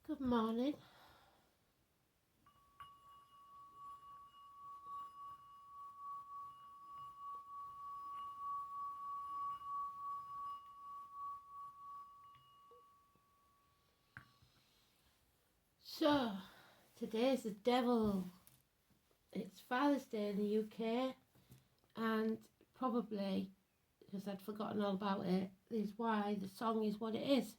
Good morning. So, today's the devil. It's Father's Day in the UK, and probably because I'd forgotten all about it, is why the song is what it is.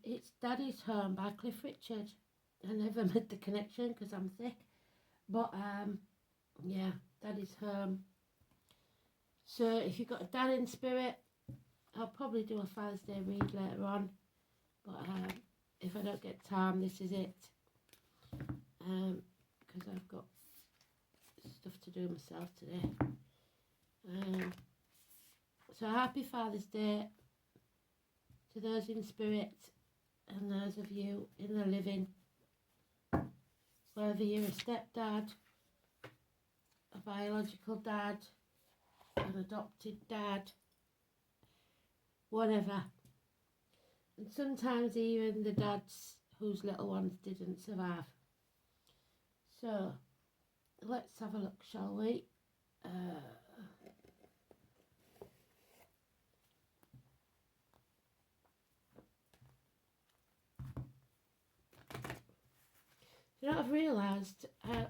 It's Daddy's Home by Cliff Richard. I never made the connection because I'm thick, but yeah, Daddy's Home. So if you've got a dad in spirit, I'll probably do a Father's Day read later on, but if I don't get time, this is it, because I've got stuff to do myself today. So happy Father's Day to those in spirit and those of you in the living, whether you're a stepdad, a biological dad, an adopted dad, whatever. And sometimes even the dads whose little ones didn't survive. So let's have a look, shall we? You know, I've realised I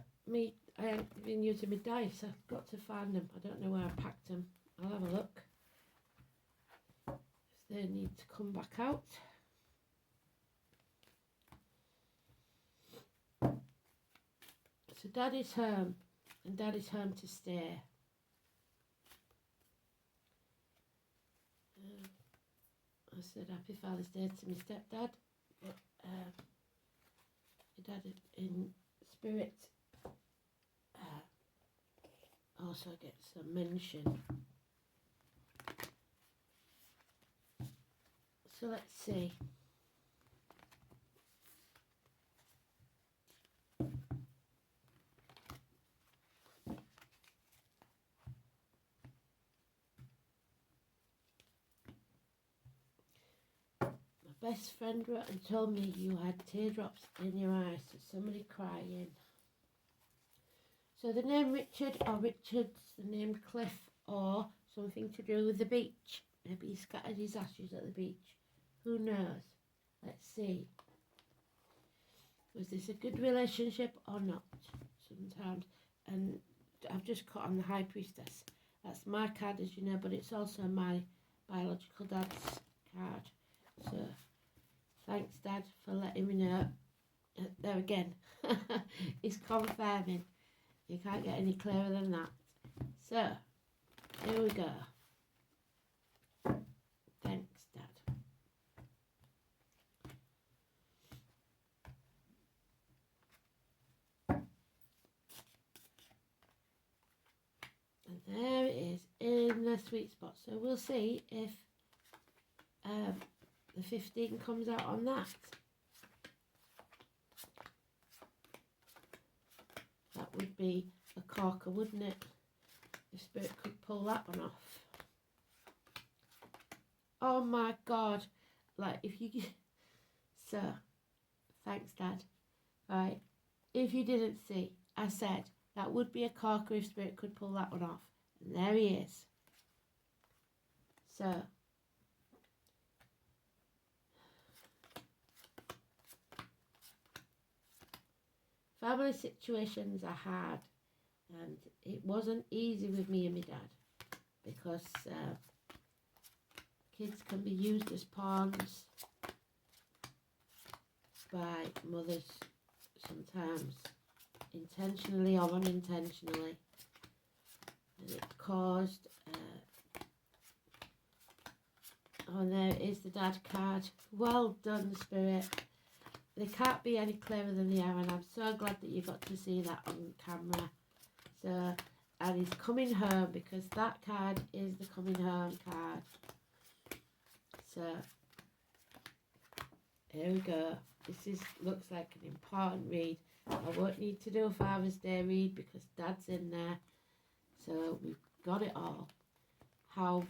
haven't been using my dice. I've got to find them. I don't know where I packed them. I'll have a look if they need to come back out. So Daddy's home, and Daddy's home to stay. I said Happy Father's Day to my stepdad, but my dad in spirit also gets a mention. So let's see. My best friend wrote and told me you had teardrops in your eyes, so somebody crying. So the name Richard, or Richard's the name Cliff, or something to do with the beach. Maybe he scattered his ashes at the beach. Who knows? Let's see. Was this a good relationship or not? Sometimes. And I've just cut on the High Priestess. That's my card, as you know, but it's also my biological dad's card. So thanks, Dad, for letting me know. There again, he's confirming. You can't get any clearer than that. So, here we go. Thanks, Dad. And there it is, in the sweet spot. So we'll see if the 15 comes out on that. That would be a corker, wouldn't it? If Spirit could pull that one off. Oh my God. Like, if you... So, thanks, Dad. Right. If you didn't see, I said that would be a corker if Spirit could pull that one off. And there he is. So... family situations are hard, and it wasn't easy with me and my dad, because kids can be used as pawns by mothers, sometimes intentionally or unintentionally, and it caused oh, and there is the dad card. Well done, Spirit. They can't be any clearer than they are, and I'm so glad that you got to see that on camera. So, and he's coming home, because that card is the coming home card. So, here we go. This looks like an important read. I won't need to do a Father's Day read because Dad's in there. So, we've got it all. How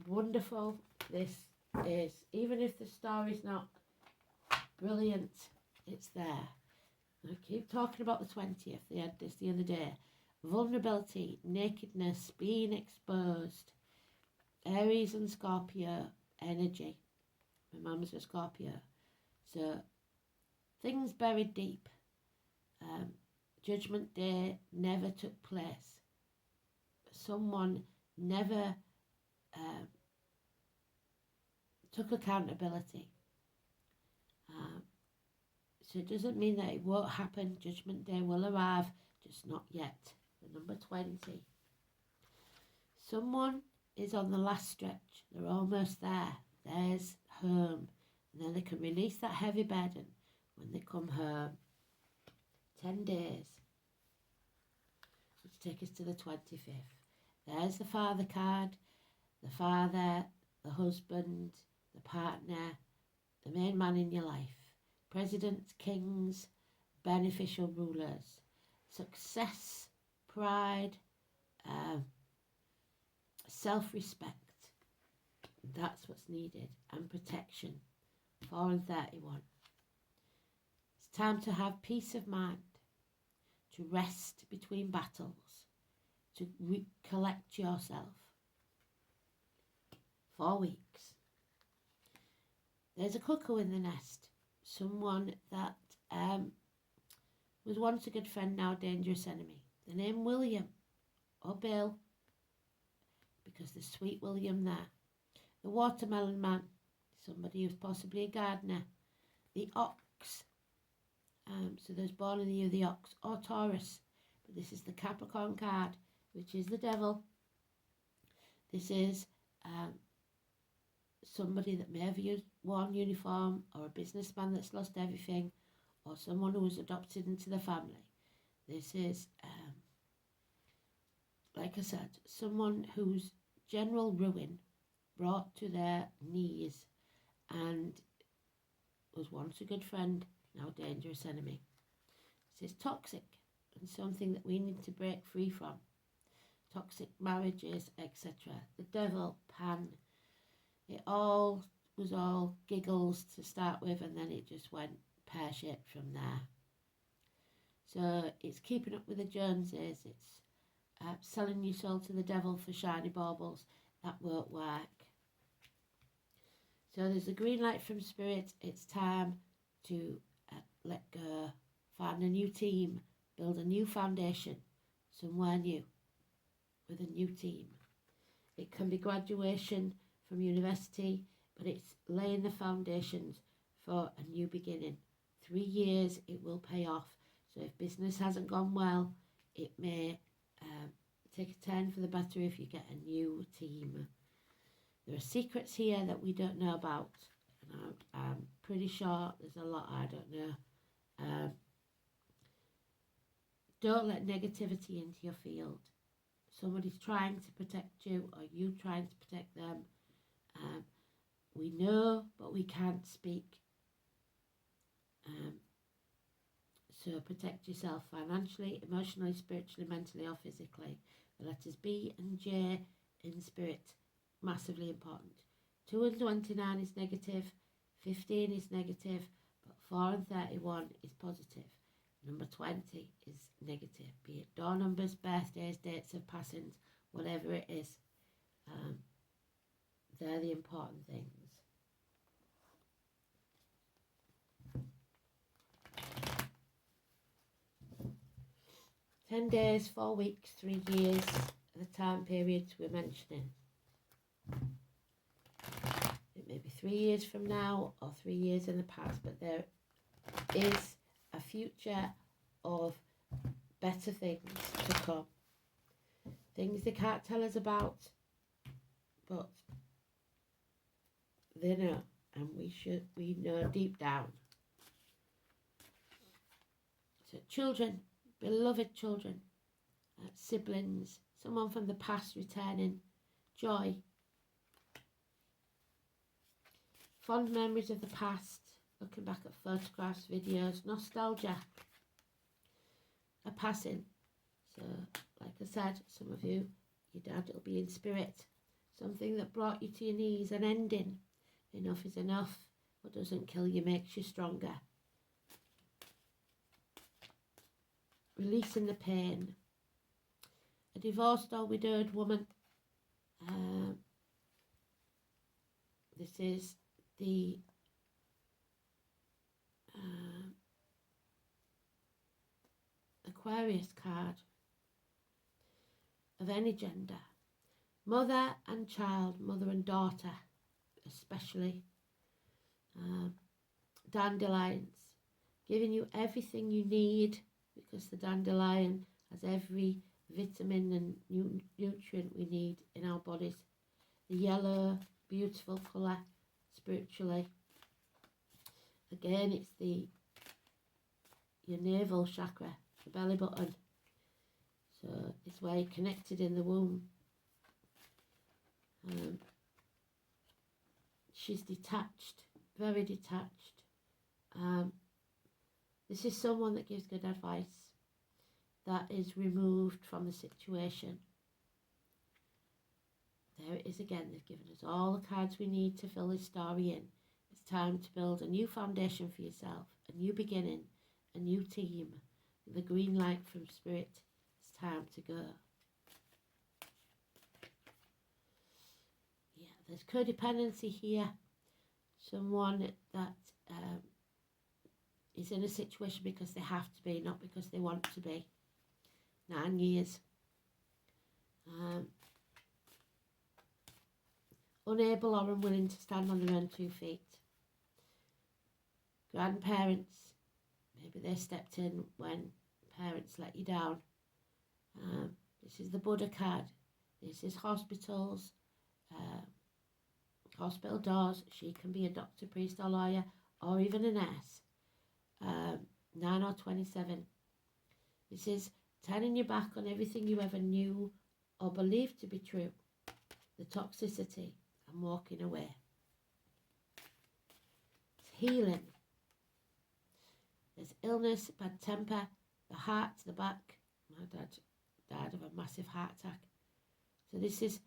wonderful this is. Even if the story's not Brilliant. It's there. I keep talking about the 20th. They had this the other day. Vulnerability, nakedness, being exposed. Aries and Scorpio energy. My mum's a Scorpio. So things buried deep. Judgment Day never took place. Someone never took accountability. So it doesn't mean that it won't happen. Judgment Day will arrive, just not yet. The number 20. Someone is on the last stretch. They're almost there. There's home. And then they can release that heavy burden when they come home. 10 days. Which take us to the 25th. There's the father card. The father, the husband, the partner, the main man in your life. Presidents, kings, beneficial rulers. Success, pride, self-respect. That's what's needed. And protection. 4 and 31. It's time to have peace of mind. To rest between battles. To recollect yourself. 4 weeks. There's a cuckoo in the nest. Someone that was once a good friend, now dangerous enemy. The name William or Bill, because there's sweet William there. The watermelon man, somebody who's possibly a gardener. The ox, so there's born in the year of the ox, or Taurus, but this is the Capricorn card, which is the devil. This is somebody that may have worn uniform, or a businessman that's lost everything, or someone who was adopted into the family. This is, like I said, someone whose general ruin brought to their knees and was once a good friend, now dangerous enemy. This is toxic and something that we need to break free from. Toxic marriages, etc. The devil, Pan. It all was all giggles to start with, and then it just went pear-shaped from there. So it's keeping up with the Joneses. It's selling your soul to the devil for shiny baubles. That won't work. So there's a green light from Spirit. It's time to let go, find a new team, build a new foundation, somewhere new, with a new team. It can be graduation from university, but it's laying the foundations for a new beginning. 3 years, it will pay off. So if business hasn't gone well, it may take a turn for the better if you get a new team. There are secrets here that we don't know about. And I'm pretty sure there's a lot I don't know. Don't let negativity into your field. Somebody's trying to protect you, or you trying to protect them. We know, but we can't speak. So protect yourself financially, emotionally, spiritually, mentally, or physically. The letters B and J in Spirit, massively important. 2 and 29 is negative, 15 is negative, but 4 and 31 is positive. Number 20 is negative, be it door numbers, birthdays, dates of passings, whatever it is. They're the important things. "10 days, 4 weeks, 3 years, the time periods we're mentioning. It may be 3 years from now or 3 years in the past, but there is a future of better things to come. Things they can't tell us about, but they know, and we know deep down. So children, beloved children, siblings, someone from the past returning, joy, fond memories of the past, looking back at photographs, videos, nostalgia, a passing. So, like I said, some of you, your dad will be in spirit. Something that brought you to your knees, an ending. Enough is enough. What doesn't kill you makes you stronger. Releasing the pain. A divorced or widowed woman. This is the Aquarius card of any gender. Mother and child, mother and daughter especially. Dandelions, giving you everything you need, because the dandelion has every vitamin and nutrient we need in our bodies. The yellow, beautiful colour spiritually. Again, it's your navel chakra, the belly button. So it's where you're connected in the womb. She's detached, very detached. This is someone that gives good advice, that is removed from the situation. There it is again. They've given us all the cards we need to fill this story in. It's time to build a new foundation for yourself, a new beginning, a new team. The green light from Spirit. It's time to go. Yeah, there's codependency here. Someone that is in a situation because they have to be, not because they want to be. 9 years. Unable or unwilling to stand on their own 2 feet. Grandparents, maybe they stepped in when parents let you down. This is the Buddha card. This is hospitals, hospital doors. She can be a doctor, priest or lawyer, or even a nurse. 9 or 27. This is turning your back on everything you ever knew or believed to be true. The toxicity, and walking away. It's healing. There's illness, bad temper, the heart, the back. My dad died of a massive heart attack. So this is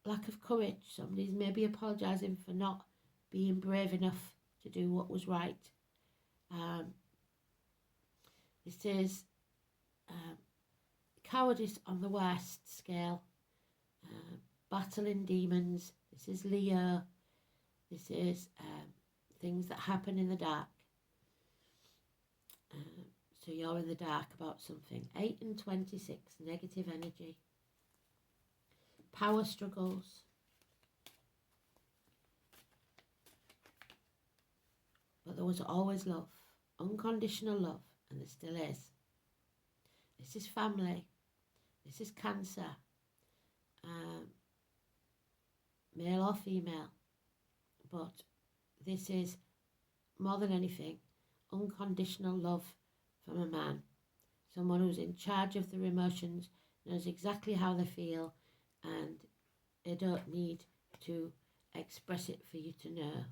lack of courage. Somebody's maybe apologising for not being brave enough to do what was right. This is cowardice on the worst scale. Battling demons. This is Leo. This is things that happen in the dark. So you're in the dark about something. 8 and 26, negative energy. Power struggles. But there was always love. Unconditional love. And there still is. This is family. This is Cancer. Male or female. But this is, more than anything, unconditional love from a man. Someone who's in charge of their emotions, knows exactly how they feel, and they don't need to express it for you to know.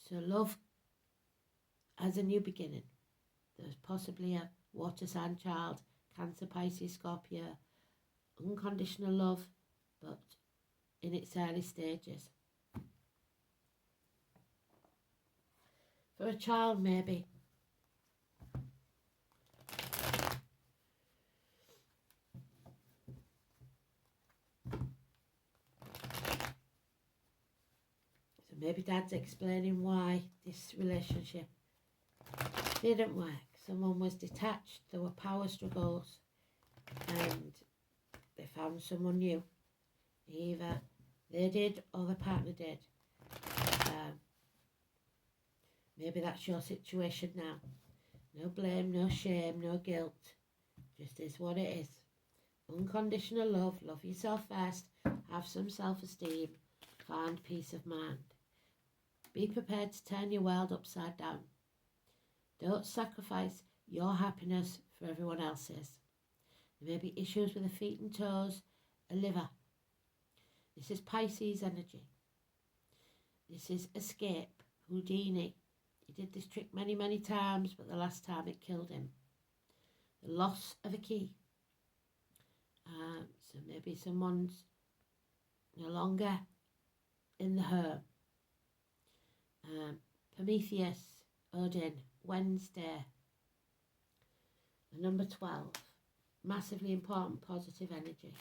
So love has a new beginning. There's possibly a water sign child, Cancer, Pisces, Scorpio. Unconditional love, but in its early stages. For a child, maybe. So maybe Dad's explaining why this relationship didn't work. Someone was detached, there were power struggles, and they found someone new. Either they did or the partner did. Maybe that's your situation now. No blame, no shame, no guilt. Just is what it is. Unconditional love. Love yourself first. Have some self-esteem. Find peace of mind. Be prepared to turn your world upside down. Don't sacrifice your happiness for everyone else's. There may be issues with the feet and toes, a liver. This is Pisces energy. This is escape. Houdini. He did this trick many, many times, but the last time it killed him. The loss of a key. So maybe someone's no longer in the home. Prometheus, Odin, Wednesday. The number 12, massively important positive energy.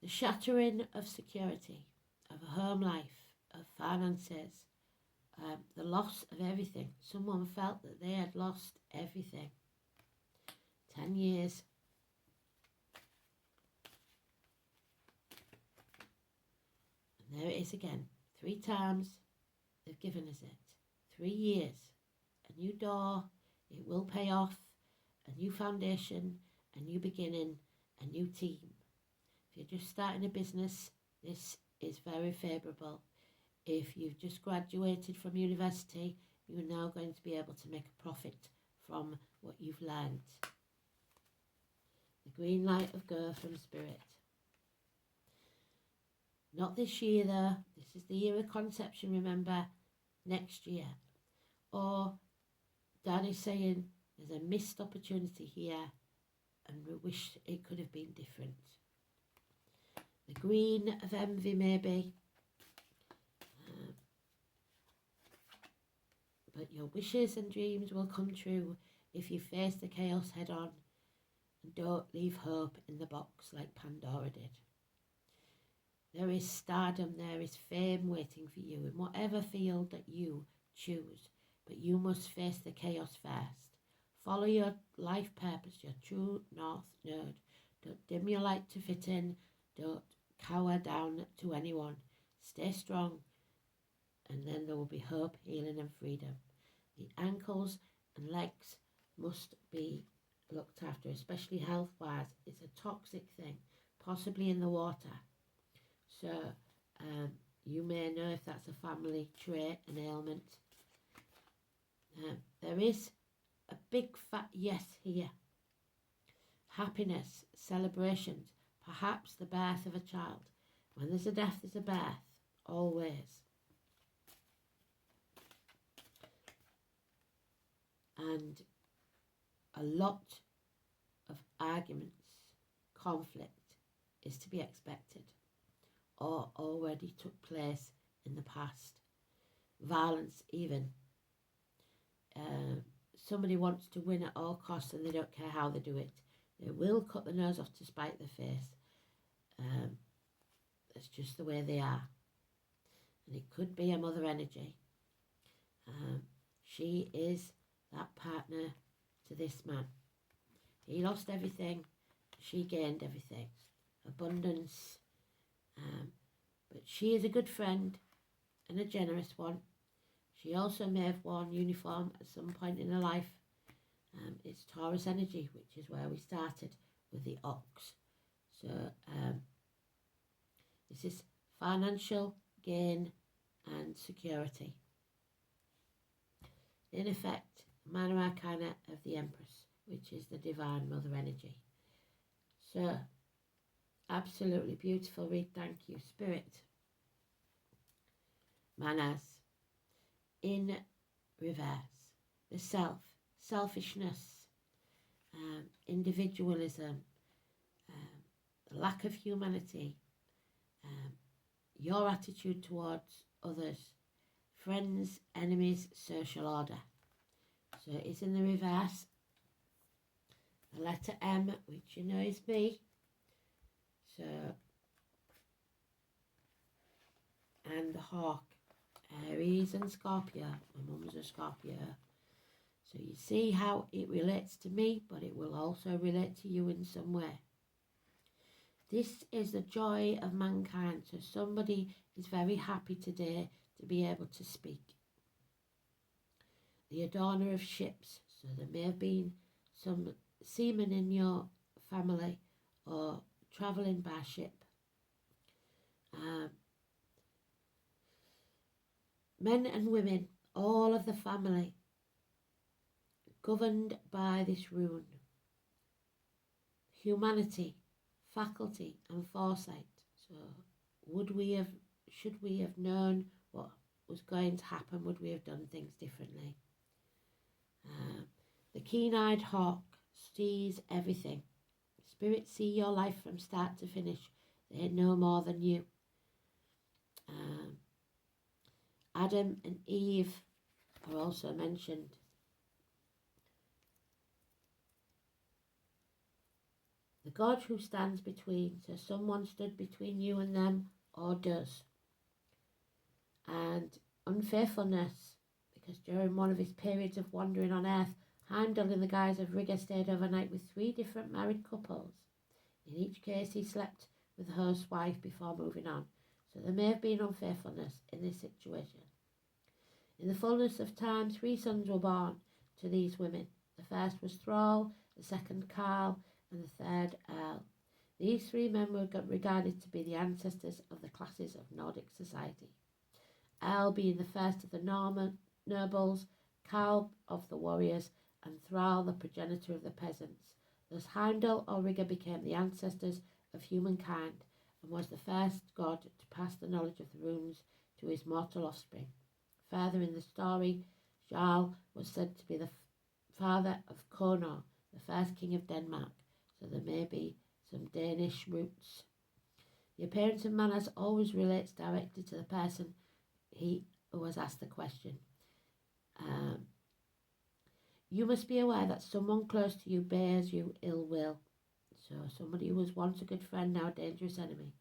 The shattering of security, of a home life, of finances, the loss of everything. Someone felt that they had lost everything. 10 years. And there it is again. 3 times they've given us it. 3 years. A new door. It will pay off. A new foundation. A new beginning. A new team. If you're just starting a business, this is very favourable. If you've just graduated from university, you're now going to be able to make a profit from what you've learned. The green light of go from Spirit. Not this year though. This is the year of conception, remember. Next year. Or Dad is saying there's a missed opportunity here and we wish it could have been different. The green of envy maybe. But your wishes and dreams will come true if you face the chaos head on and don't leave hope in the box like Pandora did. There is stardom, there is fame waiting for you in whatever field that you choose, but you must face the chaos first. Follow your life purpose, your true north node. Don't dim your light to fit in, don't cower down to anyone. Stay strong, and then there will be hope, healing and freedom. The ankles and legs must be looked after, especially health-wise. It's a toxic thing, possibly in the water. So you may know if that's a family trait, an ailment. There is a big fat yes here. Happiness, celebrations, perhaps the birth of a child. When there's a death, there's a birth, always. And a lot of arguments, conflict is to be expected or already took place in the past. Violence even. Somebody wants to win at all costs and they don't care how they do it. They will cut the nose off to spite their face. That's just the way they are. And it could be a mother energy. She is that partner to this man. He lost everything, she gained everything. Abundance. But she is a good friend and a generous one. She also may have worn uniform at some point in her life. It's Taurus energy, which is where we started with the ox. So this is financial gain and security. In effect, Minor Arcana of the Empress, which is the Divine Mother energy. So, absolutely beautiful read, thank you. Spirit. Manas. In reverse. The self. Selfishness. Individualism. Lack of humanity. Your attitude towards others. Friends, enemies, social order. So it's in the reverse. The letter M, which you know is me. So, and the hawk, Aries and Scorpio. My mum's a Scorpio. So you see how it relates to me, but it will also relate to you in some way. This is the joy of mankind. So somebody is very happy today to be able to speak. The adorner of ships. So there may have been some seamen in your family or travelling by ship. Men and women, all of the family, governed by this rune. Humanity, faculty and foresight. So should we have known what was going to happen? Would we have done things differently? The keen-eyed hawk sees everything. Spirits see your life from start to finish. They know more than you. Adam and Eve are also mentioned. The God who stands between, so someone stood between you and them, or does. And unfaithfulness, because during one of his periods of wandering on earth, Heimdall in the guise of Rigger stayed overnight with 3 different married couples. In each case he slept with the host's wife before moving on, so there may have been unfaithfulness in this situation. In the fullness of time 3 sons were born to these women. The first was Thrall, the second Karl, and the third Earl. These 3 men were regarded to be the ancestors of the classes of Nordic society. Earl being the first of the Norman nobles, Karl of the warriors, and Thrall the progenitor of the peasants. Thus Heimdall or Rigger became the ancestors of humankind and was the first god to pass the knowledge of the runes to his mortal offspring. Further in the story, Jarl was said to be the father of Konor, the first king of Denmark, so there may be some Danish roots. The appearance of manners always relates directly to the person who was asked the question. You must be aware that someone close to you bears you ill will. So somebody who was once a good friend, now a dangerous enemy.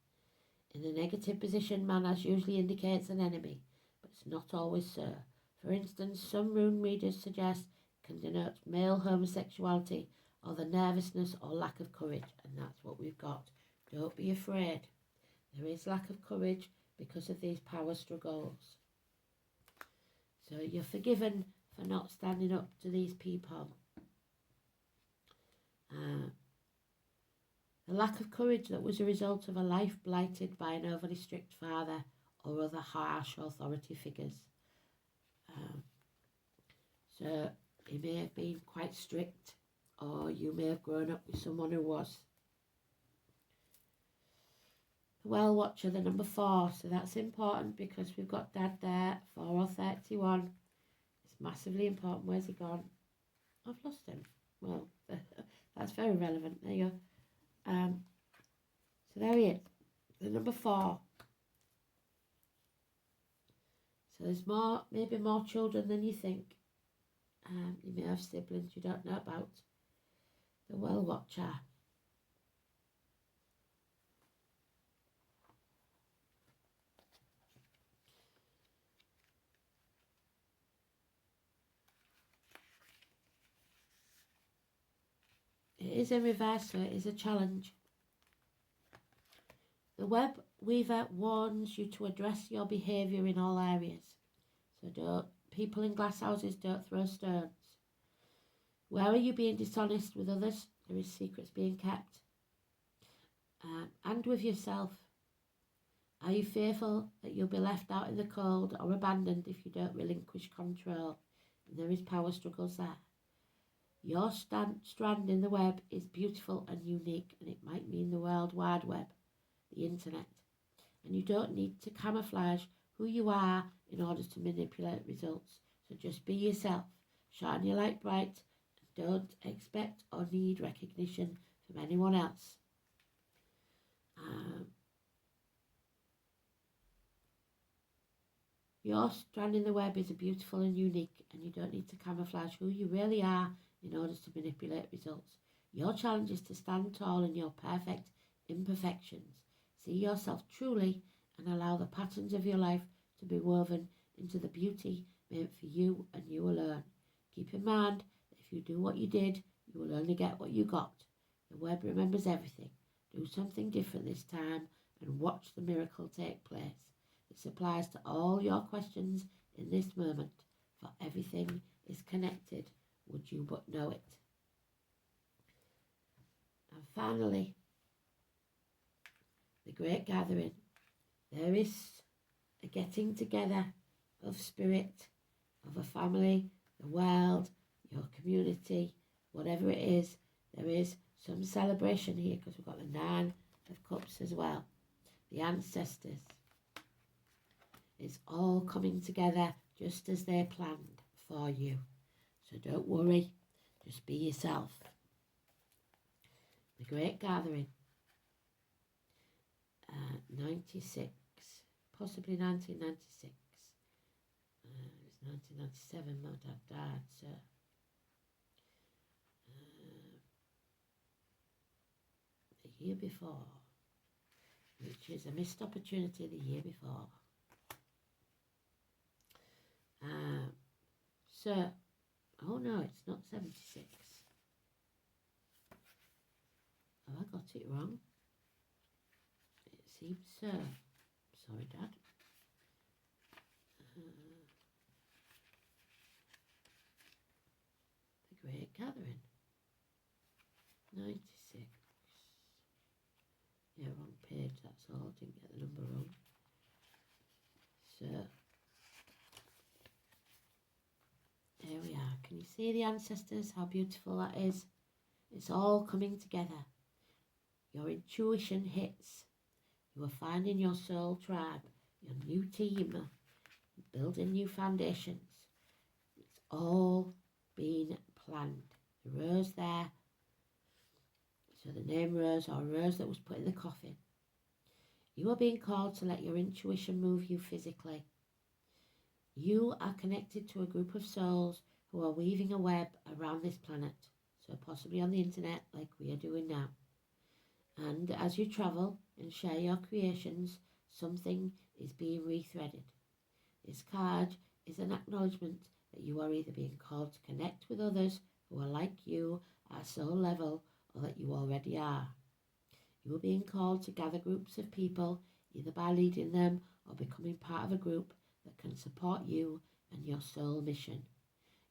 In a negative position, manners usually indicates an enemy, but it's not always so. For instance, some rune readers suggest can denote male homosexuality or the nervousness or lack of courage, and that's what we've got. Don't be afraid. There is lack of courage because of these power struggles. So you're forgiven for not standing up to these people. The lack of courage that was a result of a life blighted by an overly strict father or other harsh authority figures. So he may have been quite strict, or you may have grown up with someone who was. The Well Watcher, the number 4, so that's important because we've got Dad there, 4 or 31. It's massively important. Where's he gone? I've lost him. Well, that's very relevant. There you go. So there he is, the number 4. So there's maybe more children than you think. You may have siblings you don't know about. The Well Watcher. It is in reverse, so it is a challenge. The Web Weaver warns you to address your behaviour in all areas. So people in glass houses don't throw stones. Where are you being dishonest with others? There is secrets being kept. And with yourself. Are you fearful that you'll be left out in the cold or abandoned if you don't relinquish control? And there is power struggles there. Your strand in the web is beautiful and unique, and it might mean the World Wide Web, the internet. And you don't need to camouflage who you are in order to manipulate results. So just be yourself, shine your light bright, and don't expect or need recognition from anyone else. Your strand in the web is beautiful and unique, and you don't need to camouflage who you really are in order to manipulate results. Your challenge is to stand tall in your perfect imperfections. See yourself truly and allow the patterns of your life to be woven into the beauty meant for you and you alone. Keep in mind that if you do what you did, you will only get what you got. The web remembers everything. Do something different this time and watch the miracle take place. This applies to all your questions in this moment, for everything is connected, would you but know it. And finally, the Great Gathering. There is a getting together of spirit, of a family, the world, your community, whatever it is. There is some celebration here because we've got the 9 of Cups as well. The ancestors. It's all coming together just as they planned for you. So don't worry, just be yourself. The Great Gathering. 96, possibly 1996. 1997, my dad died, so the year before, which is a missed opportunity the year before. So, oh no, it's not 76. Have I got it wrong? It seems so. Sorry, Dad. The Great Gathering. 96. Yeah, wrong page, that's all. Didn't get the number wrong. So, here we are. Can you see the ancestors? How beautiful that is? It's all coming together. Your intuition hits. You are finding your soul tribe, your new team, building new foundations. It's all been planned. The rose there, so the name Rose, or Rose that was put in the coffin. You are being called to let your intuition move you physically. You are connected to a group of souls who are weaving a web around this planet, so possibly on the internet like we are doing now. And as you travel and share your creations, something is being rethreaded. This card is an acknowledgement that you are either being called to connect with others who are like you at soul level, or that you already are. You are being called to gather groups of people, either by leading them or becoming part of a group that can support you and your soul mission.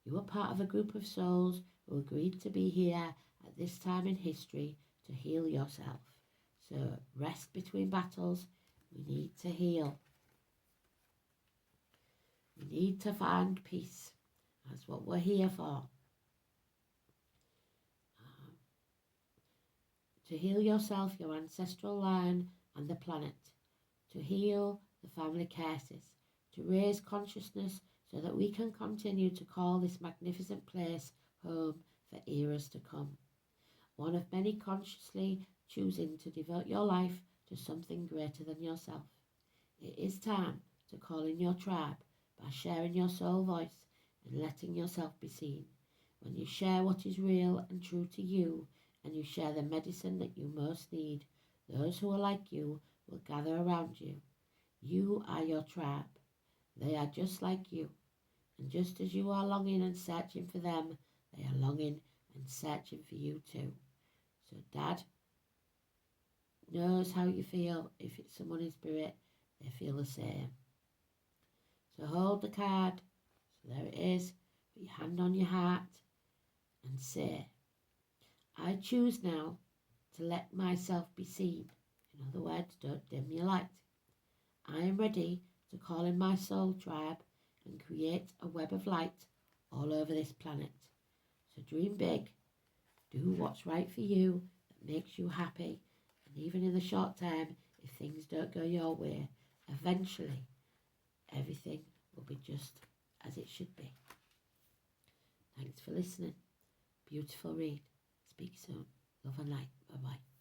You are part of a group of souls who agreed to be here at this time in history to heal yourself. So rest between battles. We need to heal. We need to find peace. That's what we're here for. To heal yourself, your ancestral line, and the planet. To heal the family curses. To raise consciousness so that we can continue to call this magnificent place home for eras to come. One of many consciously choosing to devote your life to something greater than yourself. It is time to call in your tribe by sharing your soul voice and letting yourself be seen. When you share what is real and true to you, and you share the medicine that you most need, those who are like you will gather around you. You are your tribe. They are just like you. And just as you are longing and searching for them, they are longing and searching for you too. So Dad knows how you feel. If it's someone in spirit, they feel the same. So hold the card. So there it is. Put your hand on your heart and say, I choose now to let myself be seen. In other words, don't dim your light. I am ready to call in my soul tribe and create a web of light all over this planet. So dream big, do what's right for you, that makes you happy, and even in the short term, if things don't go your way, eventually everything will be just as it should be. Thanks for listening. Beautiful read. Speak soon. Love and light. Bye-bye.